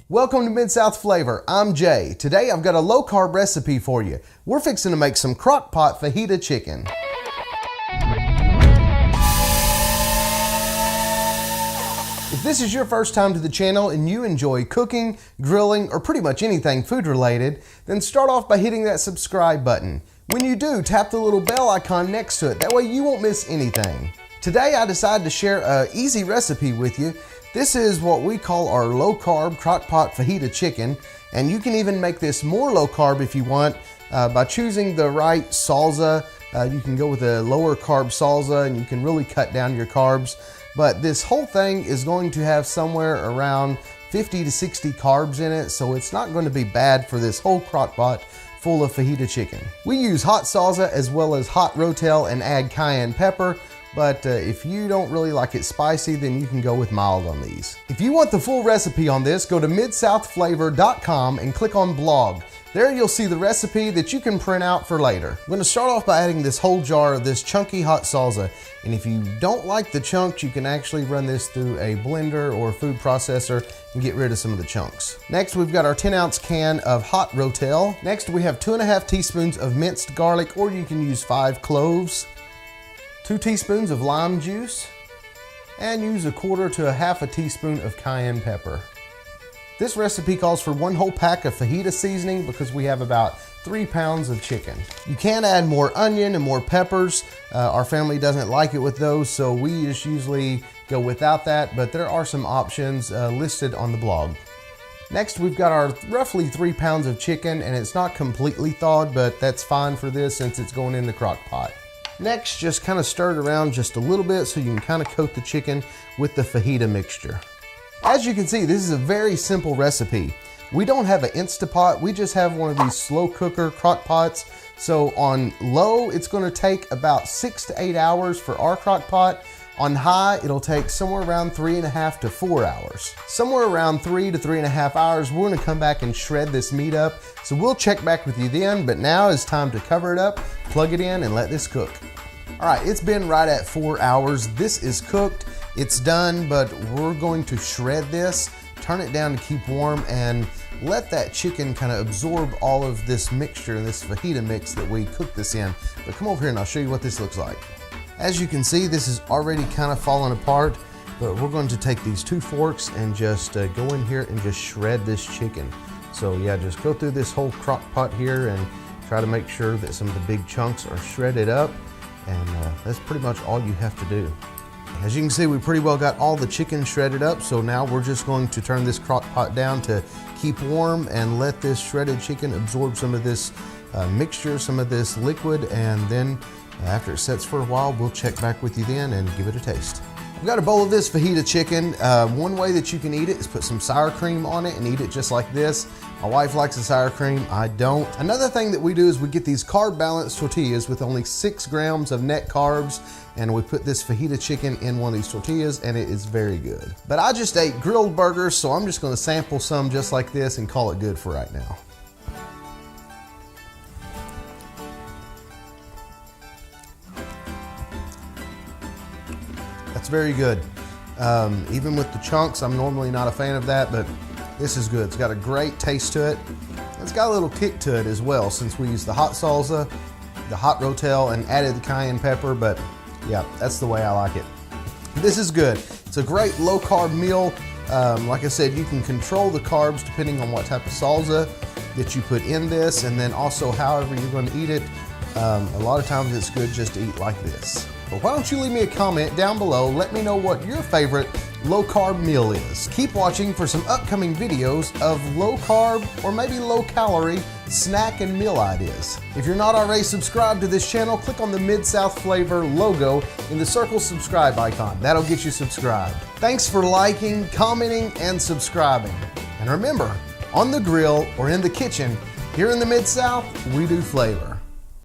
Welcome to Mid-South Flavor. I'm Jay. Today I've got a low-carb recipe for you. We're fixing to make some crock-pot fajita chicken. If this is your first time to the channel and you enjoy cooking, grilling, or pretty much anything food related, then start off by hitting that subscribe button. When you do, tap the little bell icon next to it. That way you won't miss anything. Today I decided to share an easy recipe with you. This is what we call our low-carb crock-pot fajita chicken, and you can even make this more low-carb if you want by choosing the right salsa. You can go with a lower carb salsa and you can really cut down your carbs. But this whole thing is going to have somewhere around 50 to 60 carbs in it, so it's not going to be bad for this whole crock-pot full of fajita chicken. We use hot salsa as well as hot rotel and add cayenne pepper. But if you don't really like it spicy, then you can go with mild on these. If you want the full recipe on this, go to midsouthflavor.com and click on blog. There you'll see the recipe that you can print out for later. I'm going to start off by adding this whole jar of this chunky hot salsa. And if you don't like the chunks, you can actually run this through a blender or a food processor and get rid of some of the chunks. Next, we've got our 10-ounce can of hot rotel. Next, we have 2.5 teaspoons of minced garlic, or you can use 5 cloves. 2 teaspoons of lime juice, and use 1/4 to 1/2 teaspoon of cayenne pepper. This recipe calls for 1 whole pack of fajita seasoning because we have about 3 pounds of chicken. You can add more onion and more peppers. Our family doesn't like it with those, so we just usually go without that, but there are some options listed on the blog. Next, we've got our roughly 3 pounds of chicken, and it's not completely thawed, but that's fine for this since it's going in the crock pot. Next, just kind of stir it around just a little bit so you can kind of coat the chicken with the fajita mixture. As you can see, this is a very simple recipe. We don't have an Instapot, we just have one of these slow cooker crock pots. So on low, it's going to take about 6 to 8 hours for our crock pot. On high, it'll take somewhere around 3.5 to 4 hours. Somewhere around 3 to 3.5 hours, we're gonna come back and shred this meat up. So we'll check back with you then, but now it's time to cover it up, plug it in, and let this cook. All right, it's been right at 4 hours. This is cooked, it's done, but we're going to shred this, turn it down to keep warm, and let that chicken kind of absorb all of this mixture, this fajita mix that we cooked this in. But come over here and I'll show you what this looks like. As you can see, this is already kind of falling apart, but we're going to take these 2 forks and just go in here and just shred this chicken. So yeah, just go through this whole crock pot here and try to make sure that some of the big chunks are shredded up, and that's pretty much all you have to do. As you can see, we pretty well got all the chicken shredded up, so now we're just going to turn this crock pot down to keep warm and let this shredded chicken absorb some of this mixture, some of this liquid, and then after it sets for a while, we'll check back with you then and give it a taste. I've got a bowl of this fajita chicken. One way that you can eat it is put some sour cream on it and eat it just like this. My wife likes the sour cream, I don't. Another thing that we do is we get these carb balanced tortillas with only 6 grams of net carbs, and we put this fajita chicken in one of these tortillas, and it is very good. But I just ate grilled burgers, so I'm just gonna sample some just like this and call it good for right now. That's very good. Even with the chunks, I'm normally not a fan of that, but this is good. It's got a great taste to it. It's got a little kick to it as well, since we used the hot salsa, the hot rotel, and added the cayenne pepper, but yeah, that's the way I like it. This is good. It's a great low carb meal. Like I said, you can control the carbs depending on what type of salsa that you put in this, and then also however you're going to eat it. A lot of times it's good just to eat like this. But why don't you leave me a comment down below, let me know what your favorite low carb meal is. Keep watching for some upcoming videos of low carb or maybe low calorie snack and meal ideas. If you're not already subscribed to this channel, click on the Mid-South Flavor logo in the circle subscribe icon. That'll get you subscribed. Thanks for liking, commenting, and subscribing. And remember, on the grill or in the kitchen, here in the Mid-South, we do flavor.